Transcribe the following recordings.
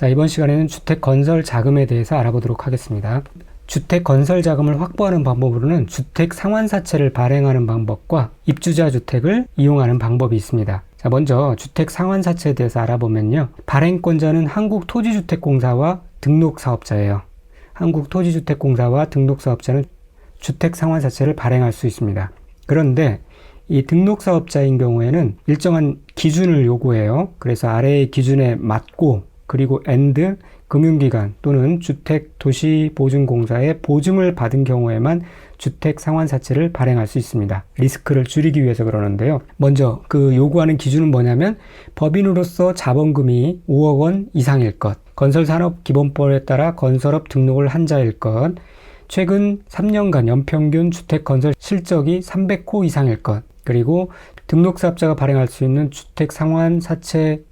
자, 이번 시간에는 주택 건설 자금에 대해서 알아보도록 하겠습니다. 주택 건설 자금을 확보하는 방법으로는 주택 상환사채를 발행하는 방법과 입주자 주택을 이용하는 방법이 있습니다. 자, 먼저 주택 상환사채에 대해서 알아보면요. 발행권자는 한국토지주택공사와 등록사업자예요. 한국토지주택공사와 등록사업자는 주택 상환사채를 발행할 수 있습니다. 그런데 이 등록사업자인 경우에는 일정한 기준을 요구해요. 그래서 아래의 기준에 맞고 그리고 and 금융기관 또는 주택도시보증공사의 보증을 받은 경우에만 주택 상환사채를 발행할 수 있습니다. 리스크를 줄이기 위해서 그러는데요. 먼저 그 요구하는 기준은 뭐냐면 법인으로서 자본금이 5억 원 이상일 것, 건설산업기본법에 따라 건설업 등록을 한 자일 것, 최근 3년간 연평균 주택 건설 실적이 300호 이상일 것, 그리고 등록사업자가 발행할 수 있는 주택 상환사채의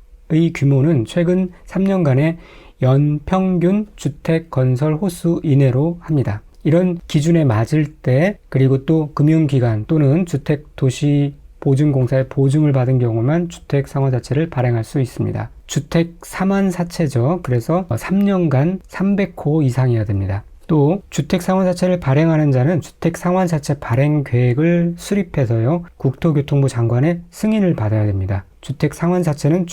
규모는 최근 3년간의 연평균 주택 건설 호수 이내로 합니다. 이런 기준에 맞을 때 그리고 또 금융기관 또는 주택도시보증공사의 보증을 받은 경우만 주택 상환사채를 발행할 수 있습니다. 주택 상환사채죠. 그래서 3년간 300호 이상이어야 됩니다. 또 주택 상환사채를 발행하는 자는 주택 상환사채 발행 계획을 수립해서요. 국토교통부 장관의 승인을 받아야 됩니다. 주택 상환사채는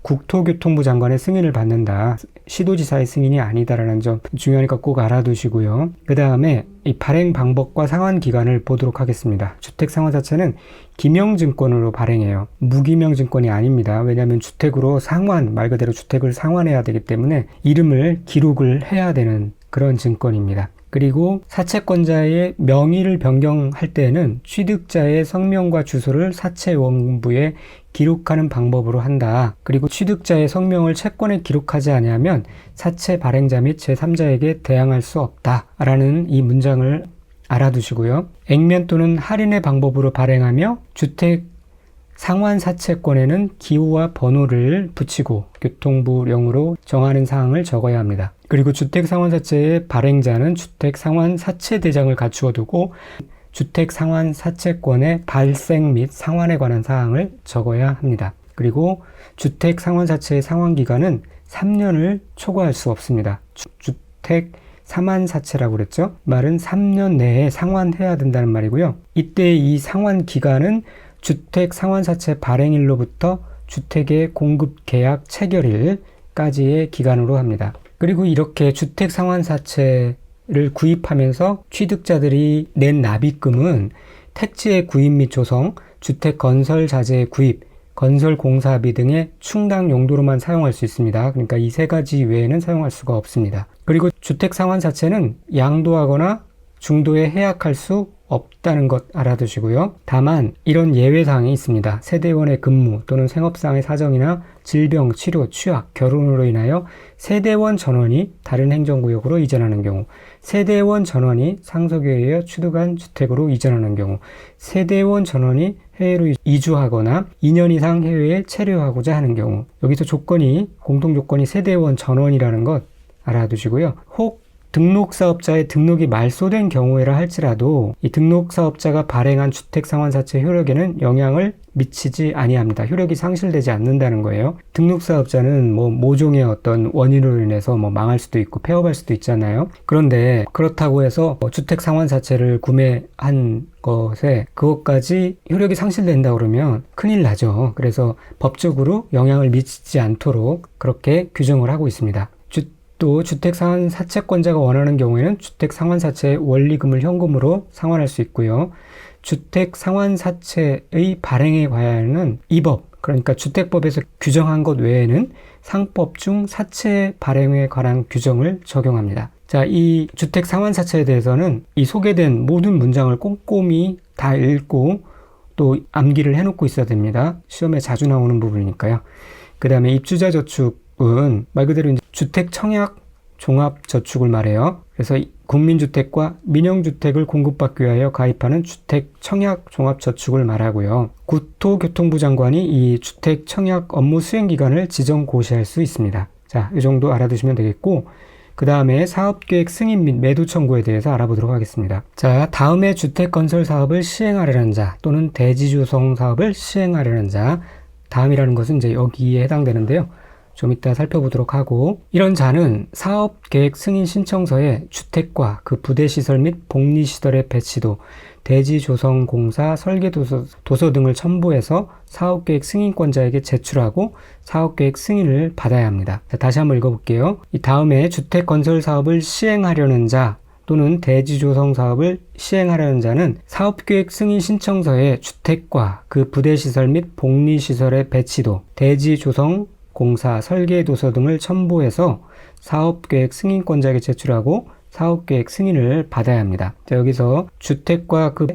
국토교통부 장관의 승인을 받는다. 시도지사의 승인이 아니다라는 점 중요하니까 꼭 알아두시고요. 그 다음에 이 발행 방법과 상환 기간을 보도록 하겠습니다. 주택 상환사채는 기명증권으로 발행해요. 무기명증권이 아닙니다. 왜냐하면 주택으로 상환, 말 그대로 주택을 상환해야 되기 때문에 이름을 기록을 해야 되는 그런 증권입니다. 그리고 사채권자의 명의를 변경할 때에는 취득자의 성명과 주소를 사채원부에 기록하는 방법으로 한다. 그리고 취득자의 성명을 채권에 기록하지 아니하면 사채 발행자 및 제3자에게 대항할 수 없다. 라는 이 문장을 알아두시고요. 액면 또는 할인의 방법으로 발행하며 주택 상환사채권에는 기호와 번호를 붙이고 교통부령으로 정하는 사항을 적어야 합니다. 그리고 주택상환사채의 발행자는 주택상환사채대장을 갖추어 두고 주택상환사채권의 발생 및 상환에 관한 사항을 적어야 합니다. 그리고 주택상환사채의 상환기간은 3년을 초과할 수 없습니다. 주택 상환사채라고 그랬죠? 말은 3년 내에 상환해야 된다는 말이고요. 이때 이 상환기간은 주택 상환사채 발행일로부터 주택의 공급 계약 체결일까지의 기간으로 합니다. 그리고 이렇게 주택 상환사채를 구입하면서 취득자들이 낸 납입금은 택지의 구입 및 조성, 주택 건설 자재의 구입, 건설 공사비 등의 충당 용도로만 사용할 수 있습니다. 그러니까 이 세 가지 외에는 사용할 수가 없습니다. 그리고 주택 상환사채는 양도하거나 중도에 해약할 수 없다는 것 알아두시고요. 다만 이런 예외사항이 있습니다. 세대원의 근무 또는 생업상의 사정이나 질병, 치료, 취약, 결혼으로 인하여 세대원 전원이 다른 행정구역으로 이전하는 경우, 세대원 전원이 상속에 의해 취득한 주택으로 이전하는 경우, 세대원 전원이 해외로 이주하거나 2년 이상 해외에 체류하고자 하는 경우, 여기서 공통조건이 세대원 전원이라는 것 알아두시고요. 혹 등록사업자의 등록이 말소된 경우에라 할지라도 이 등록사업자가 발행한 주택상환사채 효력에는 영향을 미치지 아니합니다. 효력이 상실되지 않는다는 거예요. 등록사업자는 모종의 어떤 원인으로 인해서 망할 수도 있고 폐업할 수도 있잖아요. 그런데 그렇다고 해서 주택상환사채를 구매한 것에 그것까지 효력이 상실된다 그러면 큰일 나죠. 그래서 법적으로 영향을 미치지 않도록 그렇게 규정을 하고 있습니다. 또 주택상환사채권자가 원하는 경우에는 주택상환사채의 원리금을 현금으로 상환할 수 있고요. 주택상환사채의 발행에 관하여는 이 법, 그러니까 주택법에서 규정한 것 외에는 상법 중 사채 발행에 관한 규정을 적용합니다. 자, 이 주택상환사채에 대해서는 이 소개된 모든 문장을 꼼꼼히 다 읽고 또 암기를 해놓고 있어야 됩니다. 시험에 자주 나오는 부분이니까요. 그 다음에 입주자 저축 말 그대로 이제 주택 청약 종합 저축을 말해요. 그래서 국민주택과 민영주택을 공급받기 위하여 가입하는 주택 청약 종합 저축을 말하고요. 국토교통부 장관이 이 주택 청약 업무 수행 기간을 지정 고시할 수 있습니다. 자, 이 정도 알아두시면 되겠고, 그 다음에 사업계획 승인 및 매도 청구에 대해서 알아보도록 하겠습니다. 자, 다음에 주택 건설 사업을 시행하려는 자 또는 대지 조성 사업을 시행하려는 자, 다음이라는 것은 이제 여기에 해당되는데요. 좀 이따 살펴보도록 하고, 이런 자는 사업계획 승인 신청서에 주택과 그 부대시설 및 복리시설의 배치도, 대지조성공사 설계도서 등을 첨부해서 사업계획 승인권자에게 제출하고 사업계획 승인을 받아야 합니다. 자, 다시 한번 읽어볼게요. 이 다음에 주택건설 사업을 시행하려는 자 또는 대지조성 사업을 시행하려는 자는 사업계획 승인 신청서에 주택과 그 부대시설 및 복리시설의 배치도, 대지조성 공사 설계도서 등을 첨부해서 사업계획 승인권자에게 제출하고 사업계획 승인을 받아야 합니다. 자, 여기서 주택과 그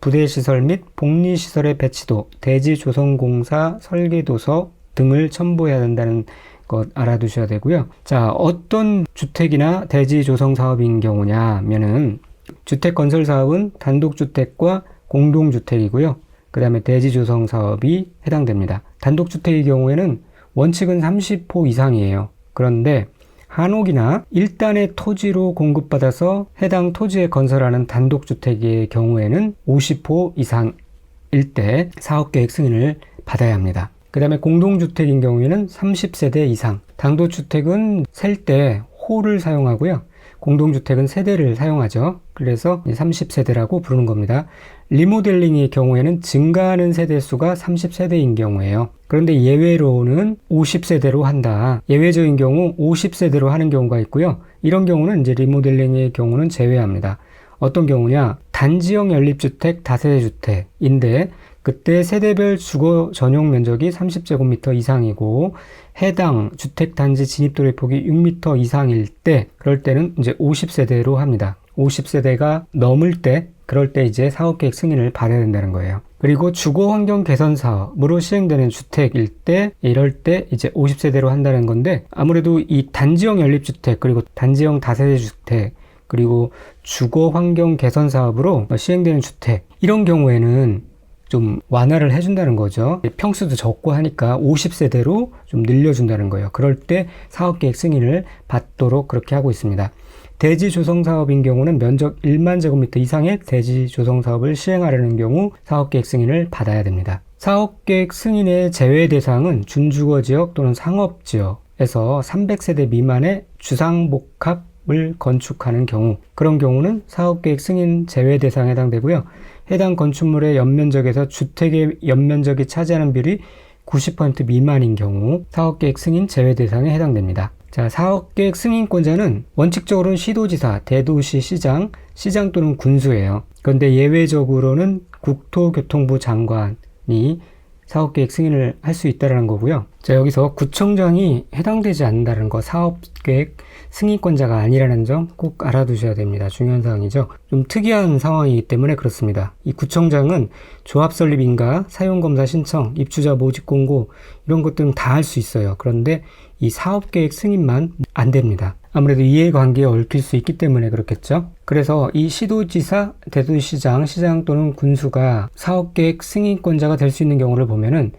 부대시설 및 복리시설의 배치도, 대지조성공사 설계도서 등을 첨부해야 된다는 것 알아두셔야 되고요. 자, 어떤 주택이나 대지조성 사업인 경우냐면은 주택건설 사업은 단독주택과 공동주택이고요. 그 다음에 대지조성 사업이 해당됩니다. 단독주택의 경우에는 원칙은 30호 이상이에요. 그런데 한옥이나 일단의 토지로 공급받아서 해당 토지에 건설하는 단독주택의 경우에는 50호 이상일 때 사업계획 승인을 받아야 합니다. 그 다음에 공동주택인 경우에는 30세대 이상, 단독주택은 셀 때 호를 사용하고요. 공동주택은 세대를 사용하죠. 그래서 30세대라고 부르는 겁니다. 리모델링의 경우에는 증가하는 세대수가 30세대인 경우예요. 그런데 예외로는 50세대로 한다. 예외적인 경우 50세대로 하는 경우가 있고요. 이런 경우는 이제 리모델링의 경우는 제외합니다. 어떤 경우냐? 단지형 연립주택, 다세대주택인데 그때 세대별 주거 전용 면적이 30제곱미터 이상이고 해당 주택단지 진입도로의 폭이 6m 이상일 때, 그럴 때는 이제 50세대로 합니다. 50세대가 넘을 때, 그럴 때 이제 사업계획 승인을 받아야 된다는 거예요. 그리고 주거환경 개선 사업으로 시행되는 주택일 때, 이럴 때 이제 50세대로 한다는 건데, 아무래도 이 단지형 연립주택, 그리고 단지형 다세대주택, 그리고 주거환경 개선 사업으로 시행되는 주택, 이런 경우에는 좀 완화를 해준다는 거죠. 평수도 적고 하니까 50세대로 좀 늘려준다는 거예요. 그럴 때 사업계획 승인을 받도록 그렇게 하고 있습니다. 대지조성 사업인 경우는 면적 1만 제곱미터 이상의 대지조성 사업을 시행하려는 경우 사업계획 승인을 받아야 됩니다. 사업계획 승인의 제외 대상은 준주거지역 또는 상업지역에서 300세대 미만의 주상복합을 건축하는 경우, 그런 경우는 사업계획 승인 제외 대상에 해당되고요. 해당 건축물의 연면적에서 주택의 연면적이 차지하는 비율이 90% 미만인 경우 사업계획 승인 제외 대상에 해당됩니다. 자, 사업계획 승인권자는 원칙적으로는 시도지사, 대도시 시장, 시장 또는 군수예요. 그런데 예외적으로는 국토교통부 장관이 사업계획 승인을 할 수 있다는 거고요. 자, 여기서 구청장이 해당되지 않는다는 거, 사업계획 승인권자가 아니라는 점 꼭 알아두셔야 됩니다. 중요한 사항이죠. 좀 특이한 상황이기 때문에 그렇습니다. 이 구청장은 조합 설립 인가, 사용검사 신청, 입주자 모집 공고 이런 것들은 다 할 수 있어요. 그런데 이 사업계획 승인만 안 됩니다. 아무래도 이해관계에 얽힐 수 있기 때문에 그렇겠죠. 그래서 이 시도지사, 대도시장, 시장 또는 군수가 사업계획 승인권자가 될 수 있는 경우를 보면은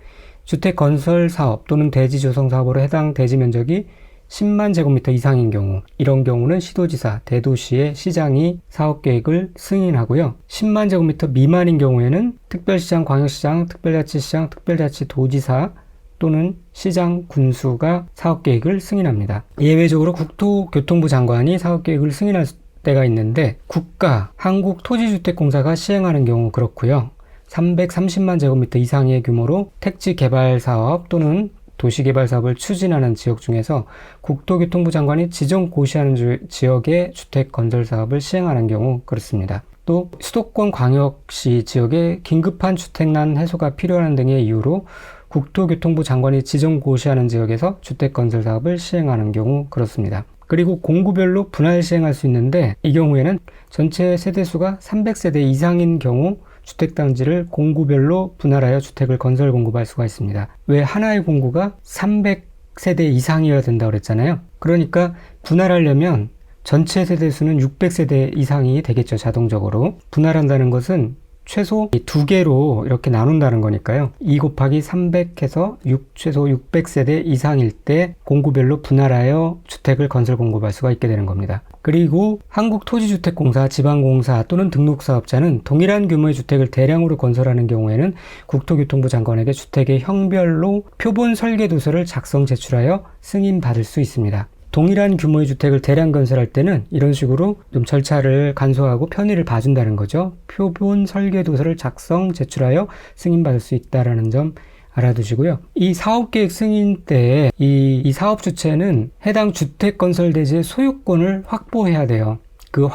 주택건설 사업 또는 대지조성 사업으로 해당 대지 면적이 10만 제곱미터 이상인 경우, 이런 경우는 시도지사, 대도시의 시장이 사업계획을 승인하고요. 10만 제곱미터 미만인 경우에는 특별시장, 광역시장, 특별자치시장, 특별자치도지사 또는 시장, 군수가 사업계획을 승인합니다. 예외적으로 국토교통부 장관이 사업계획을 승인할 때가 있는데 국가, 한국토지주택공사가 시행하는 경우 그렇고요. 330만 제곱미터 이상의 규모로 택지개발사업 또는 도시개발사업을 추진하는 지역 중에서 국토교통부 장관이 지정 고시하는 지역의 주택건설사업을 시행하는 경우 그렇습니다. 또 수도권 광역시 지역에 긴급한 주택난 해소가 필요한 등의 이유로 국토교통부 장관이 지정 고시하는 지역에서 주택건설 사업을 시행하는 경우 그렇습니다. 그리고 공구별로 분할 시행할 수 있는데 이 경우에는 전체 세대수가 300세대 이상인 경우 주택단지를 공구별로 분할하여 주택을 건설 공급할 수가 있습니다. 왜 하나의 공구가 300세대 이상이어야 된다고 그랬잖아요. 그러니까 분할하려면 전체 세대수는 600세대 이상이 되겠죠. 자동적으로. 분할한다는 것은 최소 2개로 이렇게 나눈다는 거니까요. 2 곱하기 300 해서 최소 600세대 이상일 때 공구별로 분할하여 주택을 건설 공급할 수가 있게 되는 겁니다. 그리고 한국토지주택공사, 지방공사 또는 등록사업자는 동일한 규모의 주택을 대량으로 건설하는 경우에는 국토교통부 장관에게 주택의 형별로 표본 설계도서를 작성 제출하여 승인받을 수 있습니다. 동일한 규모의 주택을 대량 건설할 때는 이런 식으로 좀 절차를 간소하고 편의를 봐준다는 거죠. 표본 설계도서를 작성 제출하여 승인받을 수 있다는 점 알아두시고요. 이 사업계획 승인 때 이 사업 주체는 해당 주택 건설 대지의 소유권을 확보해야 돼요. 그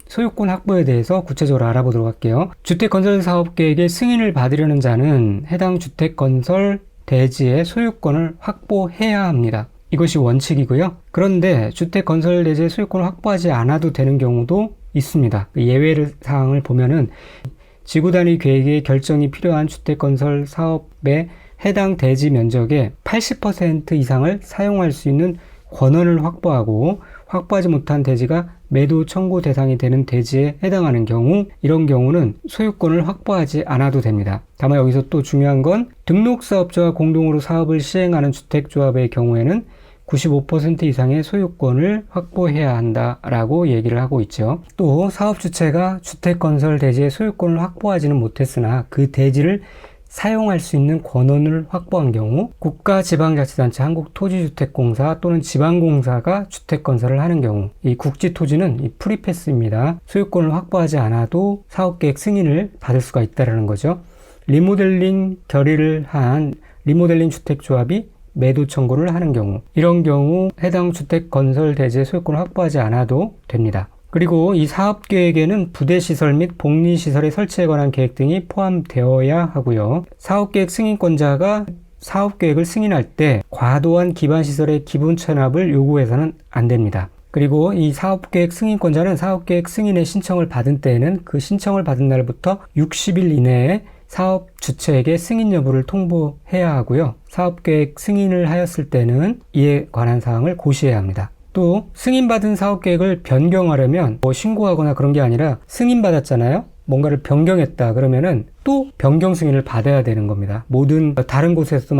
소유권 확보에 대해서 구체적으로 알아보도록 할게요. 주택 건설 사업 계획의 승인을 받으려는 자는 해당 주택 건설 대지의 소유권을 확보해야 합니다. 이것이 원칙이고요. 그런데 주택 건설 대지의 소유권을 확보하지 않아도 되는 경우도 있습니다. 예외 사항을 보면은 지구 단위 계획의 결정이 필요한 주택 건설 사업의 해당 대지 면적의 80% 이상을 사용할 수 있는 권한을 확보하고 확보하지 못한 대지가 매도 청구 대상이 되는 대지에 해당하는 경우, 이런 경우는 소유권을 확보하지 않아도 됩니다. 다만 여기서 또 중요한 건 등록사업자와 공동으로 사업을 시행하는 주택조합의 경우에는 95% 이상의 소유권을 확보해야 한다라고 얘기를 하고 있죠. 또 사업 주체가 주택 건설 대지의 소유권을 확보하지는 못했으나 그 대지를 사용할 수 있는 권한을 확보한 경우, 국가지방자치단체 한국토지주택공사 또는 지방공사가 주택 건설을 하는 경우, 이 국지토지는 이 프리패스입니다. 소유권을 확보하지 않아도 사업계획 승인을 받을 수가 있다는 거죠. 리모델링 결의를 한 리모델링 주택조합이 매도 청구를 하는 경우, 이런 경우 해당 주택 건설 대지의 소유권을 확보하지 않아도 됩니다. 그리고 이 사업계획에는 부대시설 및 복리시설의 설치에 관한 계획 등이 포함되어야 하고요. 사업계획 승인권자가 사업계획을 승인할 때 과도한 기반시설의 기본 체납을 요구해서는 안 됩니다. 그리고 이 사업계획 승인권자는 사업계획 승인의 신청을 받은 때에는 그 신청을 받은 날부터 60일 이내에 사업 주체에게 승인 여부를 통보해야 하고요. 사업계획 승인을 하였을 때는 이에 관한 사항을 고시해야 합니다. 또 승인받은 사업계획을 변경하려면 신고하거나 그런 게 아니라 승인받았잖아요. 뭔가를 변경했다 그러면은 또 변경 승인을 받아야 되는 겁니다. 모든 다른 곳에서도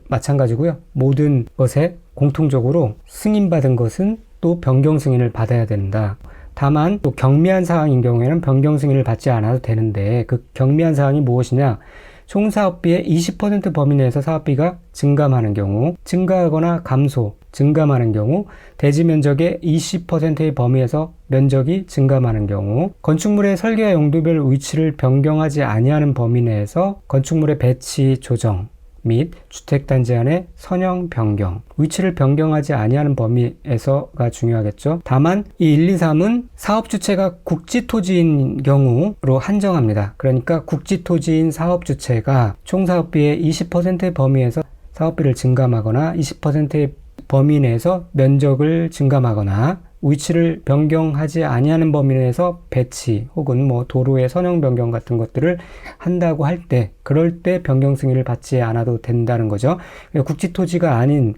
마찬가지고요. 모든 것에 공통적으로 승인받은 것은 또 변경 승인을 받아야 된다. 다만 또 경미한 사항인 경우에는 변경 승인을 받지 않아도 되는데, 그 경미한 사항이 무엇이냐? 총 사업비의 20% 범위 내에서 사업비가 증감하는 경우, 증가하거나 감소, 증감하는 경우, 대지 면적의 20%의 범위에서 면적이 증감하는 경우, 건축물의 설계와 용도별 위치를 변경하지 아니하는 범위 내에서 건축물의 배치 조정 및 주택단지 안의 선형 변경, 위치를 변경하지 아니하는 범위에서가 중요하겠죠. 다만 이 1, 2, 3은 사업주체가 국지토지인 경우로 한정합니다. 그러니까 국지토지인 사업주체가 총 사업비의 20%의 범위에서 사업비를 증감하거나 20%의 범위 내에서 면적을 증감하거나 위치를 변경하지 아니하는 범위 내에서 배치 혹은 도로의 선형 변경 같은 것들을 한다고 할 때, 그럴 때 변경 승인을 받지 않아도 된다는 거죠. 국지토지가 아닌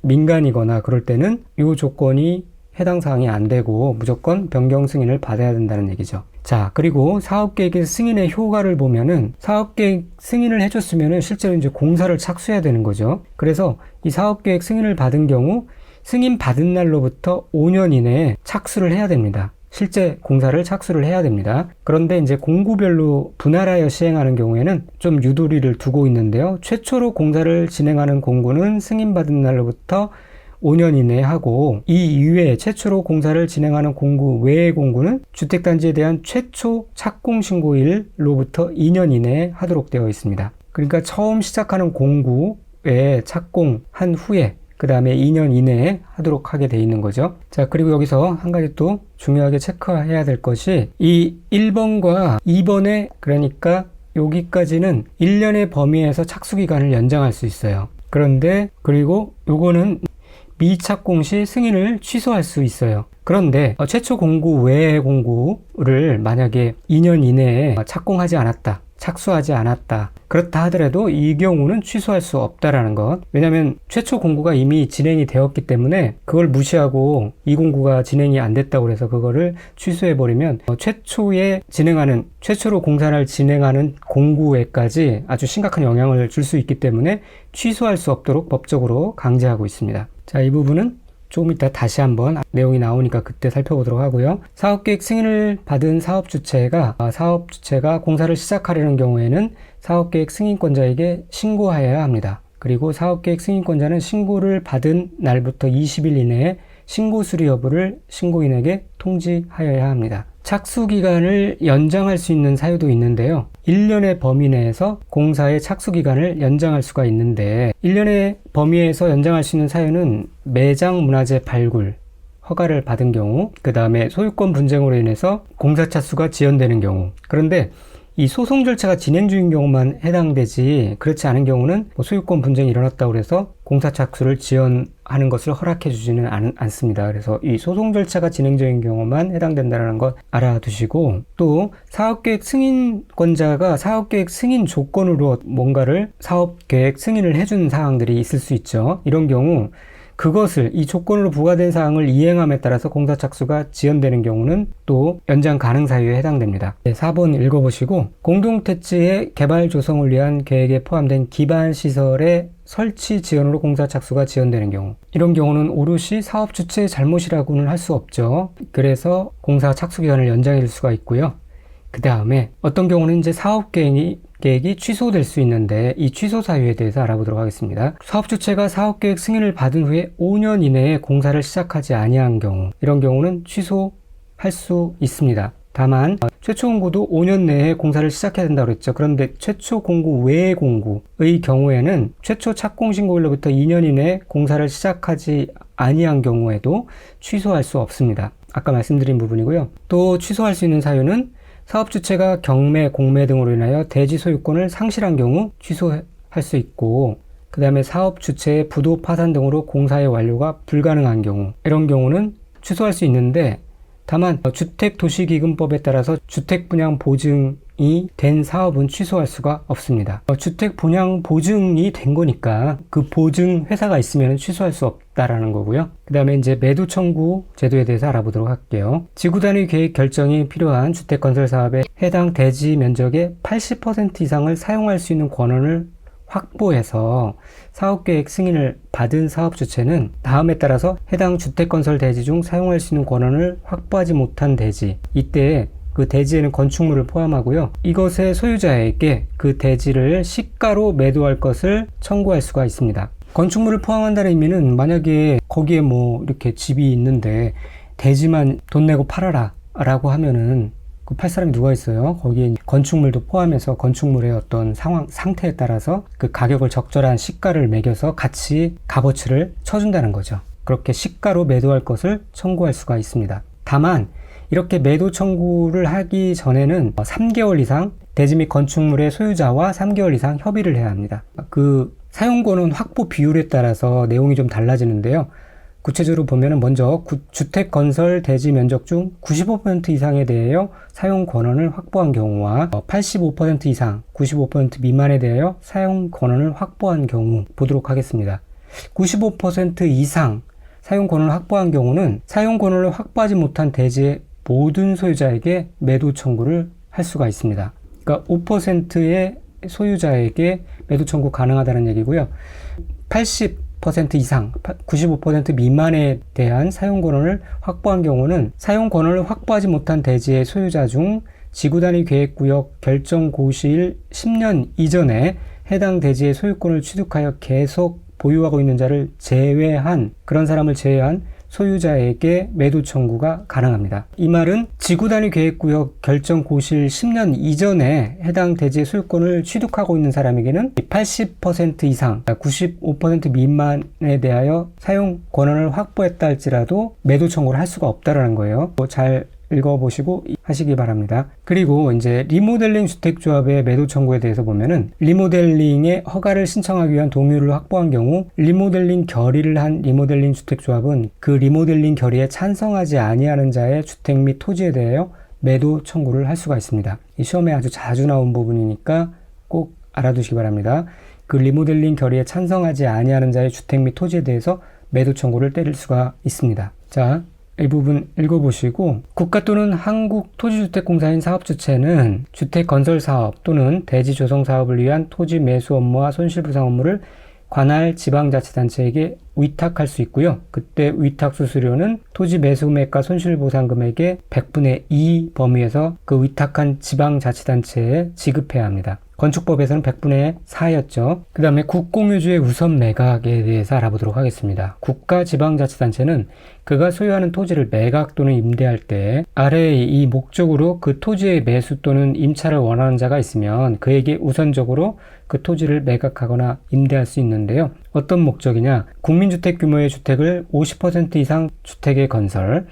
민간이거나 그럴 때는 이 조건이 해당 사항이 안 되고 무조건 변경 승인을 받아야 된다는 얘기죠. 자, 그리고 사업계획의 승인의 효과를 보면은 사업계획 승인을 해줬으면은 실제로 이제 공사를 착수해야 되는 거죠. 그래서 이 사업계획 승인을 받은 경우 승인 받은 날로부터 5년 이내에 착수를 해야 됩니다. 실제 공사를 착수를 해야 됩니다. 그런데 이제 공구별로 분할하여 시행하는 경우에는 좀 유도리를 두고 있는데요. 최초로 공사를 진행하는 공구는 승인 받은 날로부터 5년 이내에 하고, 이 이외에 최초로 공사를 진행하는 공구 외의 공구는 주택단지에 대한 최초 착공 신고일로부터 2년 이내에 하도록 되어 있습니다. 그러니까 처음 시작하는 공구에 착공한 후에 그 다음에 2년 이내에 하도록 하게 돼 있는 거죠. 자, 그리고 여기서 한 가지 또 중요하게 체크해야 될 것이 이 1번과 2번에, 그러니까 여기까지는 1년의 범위에서 착수기간을 연장할 수 있어요. 그런데 그리고 요거는 미착공 시 승인을 취소할 수 있어요. 그런데 최초 공구 외의 공구를 만약에 2년 이내에 착공하지 않았다, 착수하지 않았다, 그렇다 하더라도 이 경우는 취소할 수 없다라는 것. 왜냐하면 최초 공구가 이미 진행이 되었기 때문에 그걸 무시하고 이 공구가 진행이 안 됐다고 해서 그거를 취소해버리면 최초로 공사를 진행하는 공구에까지 아주 심각한 영향을 줄 수 있기 때문에 취소할 수 없도록 법적으로 강제하고 있습니다. 자, 이 부분은 조금 이따 다시 한번 내용이 나오니까 그때 살펴보도록 하고요. 사업계획 승인을 받은 사업주체가 공사를 시작하려는 경우에는 사업계획 승인권자에게 신고하여야 합니다. 그리고 사업계획 승인권자는 신고를 받은 날부터 20일 이내에 신고 수리 여부를 신고인에게 통지하여야 합니다. 착수기간을 연장할 수 있는 사유도 있는데요. 1년의 범위 내에서 공사의 착수기간을 연장할 수가 있는데 1년의 범위에서 연장할 수 있는 사유는 매장 문화재 발굴, 허가를 받은 경우, 그 다음에 소유권 분쟁으로 인해서 공사 착수가 지연되는 경우. 그런데 이 소송 절차가 진행 중인 경우만 해당되지 그렇지 않은 경우는 소유권 분쟁이 일어났다고 해서 공사 착수를 지연하는 것을 허락해 주지는 않습니다. 그래서 이 소송 절차가 진행 중인 경우만 해당된다는 것 알아두시고, 또 사업계획 승인권자가 사업계획 승인 조건으로 뭔가를 사업계획 승인을 해주는 사항들이 있을 수 있죠. 이런 경우 그것을 이 조건으로 부과된 사항을 이행함에 따라서 공사 착수가 지연되는 경우는 또 연장 가능 사유에 해당됩니다. 4번 읽어보시고, 공동택지의 개발 조성을 위한 계획에 포함된 기반 시설의 설치 지연으로 공사 착수가 지연되는 경우, 이런 경우는 오롯이 사업 주체의 잘못이라고는 할 수 없죠. 그래서 공사 착수 기간을 연장해 줄 수가 있고요. 그 다음에 어떤 경우는 이제 사업 계획이 취소될 수 있는데 이 취소 사유에 대해서 알아보도록 하겠습니다. 사업 주체가 사업계획 승인을 받은 후에 5년 이내에 공사를 시작하지 아니한 경우, 이런 경우는 취소할 수 있습니다. 다만 최초 공구도 5년 내에 공사를 시작해야 된다고 그랬죠. 그런데 최초 공구 외의 공구의 경우에는 최초 착공 신고일로부터 2년 이내에 공사를 시작하지 아니한 경우에도 취소할 수 없습니다. 아까 말씀드린 부분이고요. 또 취소할 수 있는 사유는 사업 주체가 경매, 공매 등으로 인하여 대지 소유권을 상실한 경우 취소할 수 있고, 그 다음에 사업 주체의 부도 파산 등으로 공사의 완료가 불가능한 경우, 이런 경우는 취소할 수 있는데, 다만 주택도시기금법에 따라서 주택분양보증이 된 사업은 취소할 수가 없습니다. 주택분양보증이 된 거니까 그 보증 회사가 있으면 취소할 수 없다라는 거고요. 그 다음에 이제 매도 청구 제도에 대해서 알아보도록 할게요. 지구단위 계획 결정이 필요한 주택건설 사업에 해당 대지 면적의 80% 이상을 사용할 수 있는 권한을 확보해서 사업계획 승인을 받은 사업 주체는 다음에 따라서 해당 주택건설 대지 중 사용할 수 있는 권한을 확보하지 못한 대지, 이때 그 대지에는 건축물을 포함하고요. 이것의 소유자에게 그 대지를 시가로 매도할 것을 청구할 수가 있습니다. 건축물을 포함한다는 의미는 만약에 거기에 뭐 이렇게 집이 있는데 대지만 돈 내고 팔아라 라고 하면은 그 팔 사람이 누가 있어요? 거기에 건축물도 포함해서 건축물의 어떤 상태에 따라서 그 가격을 적절한 시가를 매겨서 같이 값어치를 쳐준다는 거죠. 그렇게 시가로 매도할 것을 청구할 수가 있습니다. 다만 이렇게 매도 청구를 하기 전에는 3개월 이상 대지 및 건축물의 소유자와 3개월 이상 협의를 해야 합니다. 그 사용권은 확보 비율에 따라서 내용이 좀 달라지는데요. 구체적으로 보면은 먼저 주택 건설 대지 면적 중 95% 이상에 대하여 사용 권한을 확보한 경우와 85% 이상, 95% 미만에 대하여 사용 권한을 확보한 경우 보도록 하겠습니다. 95% 이상 사용 권한을 확보한 경우는 사용 권한을 확보하지 못한 대지의 모든 소유자에게 매도 청구를 할 수가 있습니다. 그러니까 5%의 소유자에게 매도 청구 가능하다는 얘기고요. 80% 이상, 95% 미만에 대한 사용 권한을 확보한 경우는 사용 권한을 확보하지 못한 대지의 소유자 중 지구단위 계획구역 결정 고시일 10년 이전에 해당 대지의 소유권을 취득하여 계속 보유하고 있는 자를 제외한, 그런 사람을 제외한 소유자에게 매도 청구가 가능합니다. 이 말은 지구단위 계획구역 결정 고시일 10년 이전에 해당 대지의 소유권을 취득하고 있는 사람에게는 80% 이상, 95% 미만에 대하여 사용 권한을 확보했다 할지라도 매도 청구를 할 수가 없다라는 거예요. 잘 읽어보시고 하시기 바랍니다. 그리고 이제 리모델링 주택조합의 매도 청구에 대해서 보면은 리모델링의 허가를 신청하기 위한 동의를 확보한 경우 리모델링 결의를 한 리모델링 주택조합은 그 리모델링 결의에 찬성하지 아니하는 자의 주택 및 토지에 대하여 매도 청구를 할 수가 있습니다. 이 시험에 아주 자주 나온 부분이니까 꼭 알아두시기 바랍니다. 그 리모델링 결의에 찬성하지 아니하는 자의 주택 및 토지에 대해서 매도 청구를 때릴 수가 있습니다. 자, 이 부분 읽어보시고, 국가 또는 한국토지주택공사인 사업주체는 주택 건설 사업 또는 대지 조성 사업을 위한 토지 매수 업무와 손실보상 업무를 관할 지방자치단체에게 위탁할 수 있고요. 그때 위탁 수수료는 토지 매수 금액과 손실보상 금액의 100분의 2 범위에서 그 위탁한 지방자치단체에 지급해야 합니다. 건축법에서는 100분의 4였죠. 그 다음에 국공유주의 우선 매각에 대해서 알아보도록 하겠습니다. 국가지방자치단체는 그가 소유하는 토지를 매각 또는 임대할 때 아래의 이 목적으로 그 토지의 매수 또는 임차를 원하는 자가 있으면 그에게 우선적으로 그 토지를 매각하거나 임대할 수 있는데요. 어떤 목적이냐? 국민주택 규모의 주택을 50% 이상 주택의 건설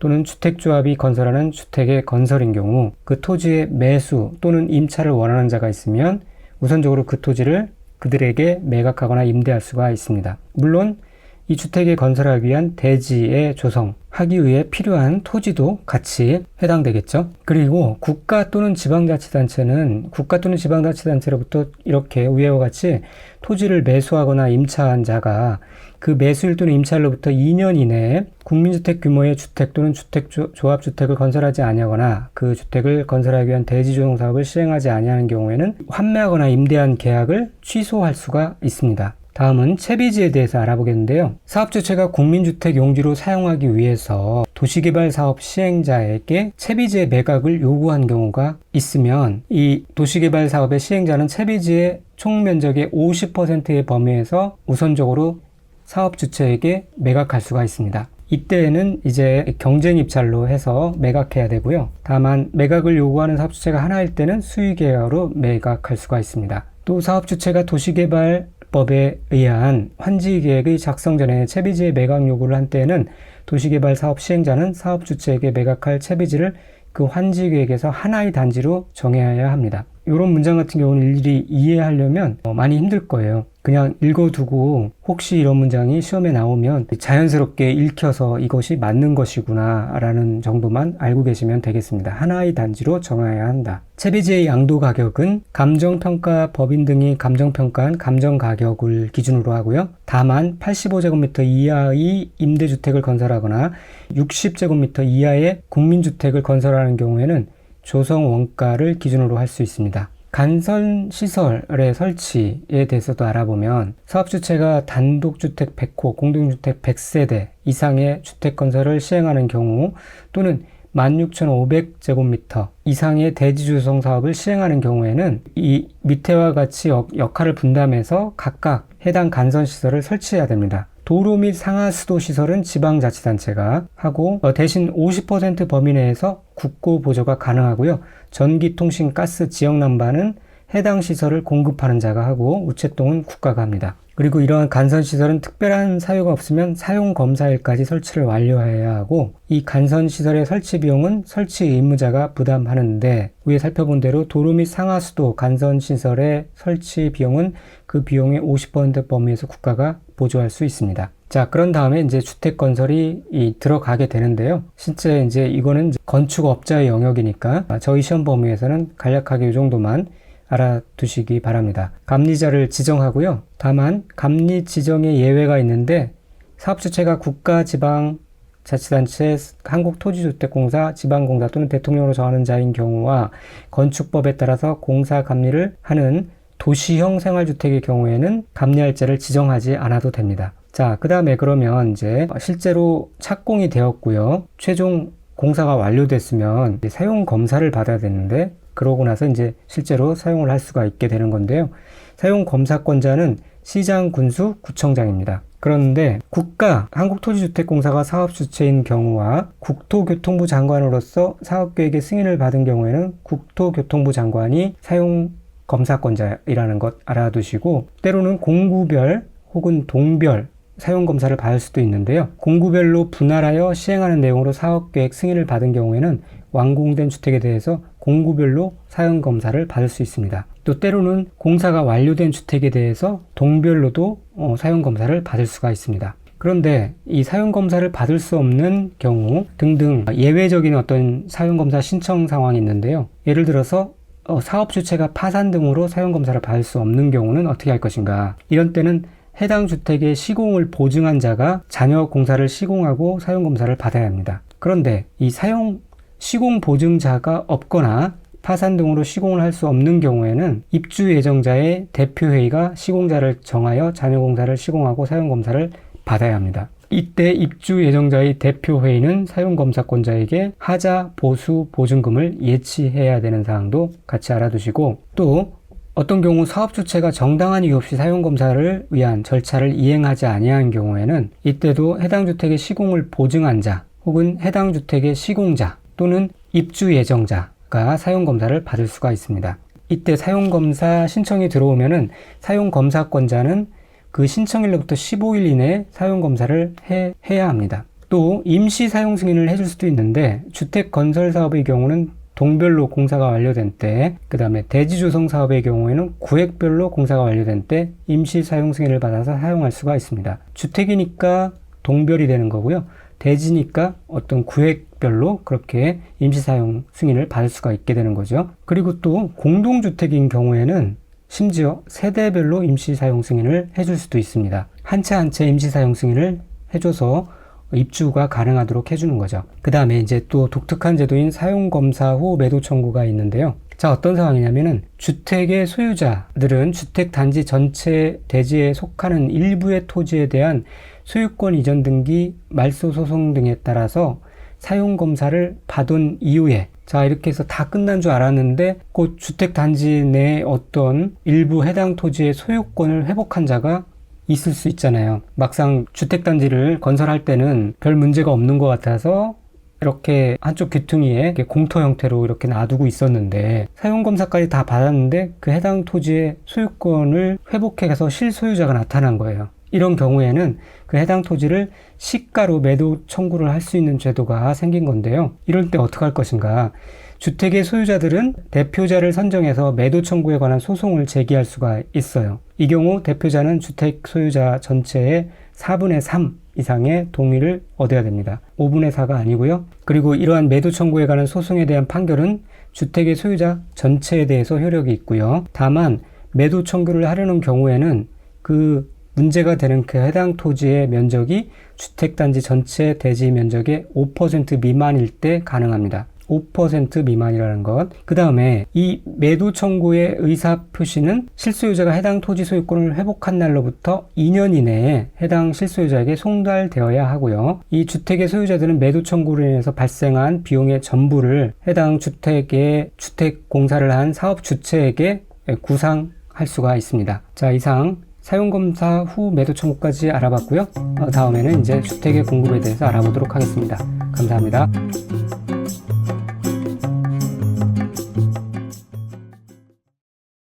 또는 주택조합이 건설하는 주택의 건설인 경우 그 토지의 매수 또는 임차를 원하는 자가 있으면 우선적으로 그 토지를 그들에게 매각하거나 임대할 수가 있습니다. 물론 이 주택에 건설하기 위한 대지의 조성하기 위해 필요한 토지도 같이 해당되겠죠. 그리고 국가 또는 지방자치단체는 국가 또는 지방자치단체로부터 이렇게 위와 같이 토지를 매수하거나 임차한 자가 그 매수일 또는 임차일로부터 2년 이내에 국민주택 규모의 주택 또는 주택조합주택을 건설하지 아니하거나 그 주택을 건설하기 위한 대지조성 사업을 시행하지 아니하는 경우에는 환매하거나 임대한 계약을 취소할 수가 있습니다. 다음은 채비지에 대해서 알아보겠는데요. 사업주체가 국민주택 용지로 사용하기 위해서 도시개발사업 시행자에게 채비지의 매각을 요구한 경우가 있으면 이 도시개발사업의 시행자는 채비지의 총면적의 50%의 범위에서 우선적으로 사업주체에게 매각할 수가 있습니다. 이때에는 이제 경쟁 입찰로 해서 매각해야 되고요. 다만 매각을 요구하는 사업주체가 하나일 때는 수의계약으로 매각할 수가 있습니다. 또 사업주체가 도시개발법에 의한 환지계획의 작성 전에 채비지의 매각 요구를 한 때에는 도시개발 사업 시행자는 사업주체에게 매각할 채비지를 그 환지계획에서 하나의 단지로 정해야 합니다. 이런 문장 같은 경우는 일일이 이해하려면 많이 힘들 거예요. 그냥 읽어두고 혹시 이런 문장이 시험에 나오면 자연스럽게 읽혀서 이것이 맞는 것이구나 라는 정도만 알고 계시면 되겠습니다. 하나의 단지로 정해야 한다. 채비지의 양도 가격은 감정평가 법인 등이 감정평가한 감정가격을 기준으로 하고요. 다만 85제곱미터 이하의 임대주택을 건설하거나 60제곱미터 이하의 국민주택을 건설하는 경우에는 조성 원가를 기준으로 할 수 있습니다. 간선시설의 설치에 대해서도 알아보면 사업주체가 단독주택 100호, 공동주택 100세대 이상의 주택 건설을 시행하는 경우 또는 16,500제곱미터 이상의 대지조성 사업을 시행하는 경우에는 이 밑에와 같이 역할을 분담해서 각각 해당 간선시설을 설치해야 됩니다. 도로 및 상하수도 시설은 지방자치단체가 하고 대신 50% 범위 내에서 국고 보조가 가능하고요. 전기, 통신, 가스, 지역난방은 해당 시설을 공급하는 자가 하고 우체통은 국가가 합니다. 그리고 이러한 간선시설은 특별한 사유가 없으면 사용검사일까지 설치를 완료해야 하고 이 간선시설의 설치 비용은 설치 의무자가 부담하는데 위에 살펴본 대로 도로 및 상하수도 간선시설의 설치 비용은 그 비용의 50% 범위에서 국가가 보조할 수 있습니다. 자, 그런 다음에 이제 주택 건설이 들어가게 되는데요. 실제 이제 이거는 건축업자의 영역이니까 저희 시험 범위에서는 간략하게 이 정도만 알아두시기 바랍니다. 감리자를 지정하고요. 다만 감리 지정에 예외가 있는데 사업주체가 국가, 지방, 자치단체, 한국토지주택공사, 지방공사 또는 대통령으로 정하는 자인 경우와 건축법에 따라서 공사 감리를 하는 도시형 생활주택의 경우에는 감리할자를 지정하지 않아도 됩니다. 자, 그 다음에 그러면 이제 실제로 착공이 되었고요. 최종 공사가 완료됐으면 사용 검사를 받아야 되는데 그러고 나서 이제 실제로 사용을 할 수가 있게 되는 건데요. 사용 검사권자는 시장, 군수, 구청장입니다. 그런데 국가, 한국토지주택공사가 사업 주체인 경우와 국토교통부 장관으로서 사업계획의 승인을 받은 경우에는 국토교통부 장관이 사용 검사권자이라는 것 알아두시고 때로는 공구별 혹은 동별 사용검사를 받을 수도 있는데요. 공구별로 분할하여 시행하는 내용으로 사업계획 승인을 받은 경우에는 완공된 주택에 대해서 공구별로 사용검사를 받을 수 있습니다. 또 때로는 공사가 완료된 주택에 대해서 동별로도 사용검사를 받을 수가 있습니다. 그런데 이 사용검사를 받을 수 없는 경우 등등 예외적인 어떤 사용검사 신청 상황이 있는데요. 예를 들어서 사업 주체가 파산 등으로 사용검사를 받을 수 없는 경우는 어떻게 할 것인가? 이런 때는 해당 주택의 시공을 보증한 자가 잔여 공사를 시공하고 사용검사를 받아야 합니다. 그런데 이 시공 보증자가 없거나 파산 등으로 시공을 할 수 없는 경우에는 입주 예정자의 대표회의가 시공자를 정하여 잔여 공사를 시공하고 사용검사를 받아야 합니다. 이때 입주 예정자의 대표회의는 사용검사권자에게 하자, 보수, 보증금을 예치해야 되는 사항도 같이 알아두시고, 또 어떤 경우 사업 주체가 정당한 이유 없이 사용검사를 위한 절차를 이행하지 아니한 경우에는 이때도 해당 주택의 시공을 보증한 자 혹은 해당 주택의 시공자 또는 입주 예정자가 사용검사를 받을 수가 있습니다. 이때 사용검사 신청이 들어오면은 사용검사권자는 그 신청일로부터 15일 이내에 사용검사를 해야 합니다. 또 임시 사용 승인을 해줄 수도 있는데 주택 건설 사업의 경우는 동별로 공사가 완료된 때, 그 다음에 대지 조성 사업의 경우에는 구획별로 공사가 완료된 때 임시 사용 승인을 받아서 사용할 수가 있습니다. 주택이니까 동별이 되는 거고요. 대지니까 어떤 구획별로 그렇게 임시 사용 승인을 받을 수가 있게 되는 거죠. 그리고 또 공동주택인 경우에는 심지어 세대별로 임시 사용 승인을 해줄 수도 있습니다. 한 채 한 채 임시 사용 승인을 해줘서 입주가 가능하도록 해주는 거죠. 그 다음에 이제 또 독특한 제도인 사용검사 후 매도 청구가 있는데요. 자, 어떤 상황이냐면은 주택의 소유자들은 주택단지 전체 대지에 속하는 일부의 토지에 대한 소유권 이전 등기, 말소 소송 등에 따라서 사용검사를 받은 이후에, 자, 이렇게 해서 다 끝난 줄 알았는데 곧 주택단지 내에 어떤 일부 해당 토지의 소유권을 회복한 자가 있을 수 있잖아요. 막상 주택단지를 건설할 때는 별 문제가 없는 것 같아서 이렇게 한쪽 귀퉁이에 이렇게 공터 형태로 이렇게 놔두고 있었는데 사용검사까지 다 받았는데 그 해당 토지의 소유권을 회복해서 실소유자가 나타난 거예요. 이런 경우에는 그 해당 토지를 시가로 매도 청구를 할 수 있는 제도가 생긴 건데요. 이럴 때 어떻게 할 것인가? 주택의 소유자들은 대표자를 선정해서 매도 청구에 관한 소송을 제기할 수가 있어요. 이 경우 대표자는 주택 소유자 전체의 4분의 3 이상의 동의를 얻어야 됩니다. 5분의 4가 아니고요. 그리고 이러한 매도 청구에 관한 소송에 대한 판결은 주택의 소유자 전체에 대해서 효력이 있고요. 다만 매도 청구를 하려는 경우에는 그 문제가 되는 그 해당 토지의 면적이 주택단지 전체 대지 면적의 5% 미만일 때 가능합니다. 5% 미만이라는 것. 그 다음에 이 매도 청구의 의사 표시는 실소유자가 해당 토지 소유권을 회복한 날로부터 2년 이내에 해당 실소유자에게 송달되어야 하고요. 이 주택의 소유자들은 매도 청구로 인해서 발생한 비용의 전부를 해당 주택의 주택 공사를 한 사업 주체에게 구상할 수가 있습니다. 자, 이상 사용검사 후 매도 청구까지 알아봤고요. 다음에는 이제 주택의 공급에 대해서 알아보도록 하겠습니다. 감사합니다.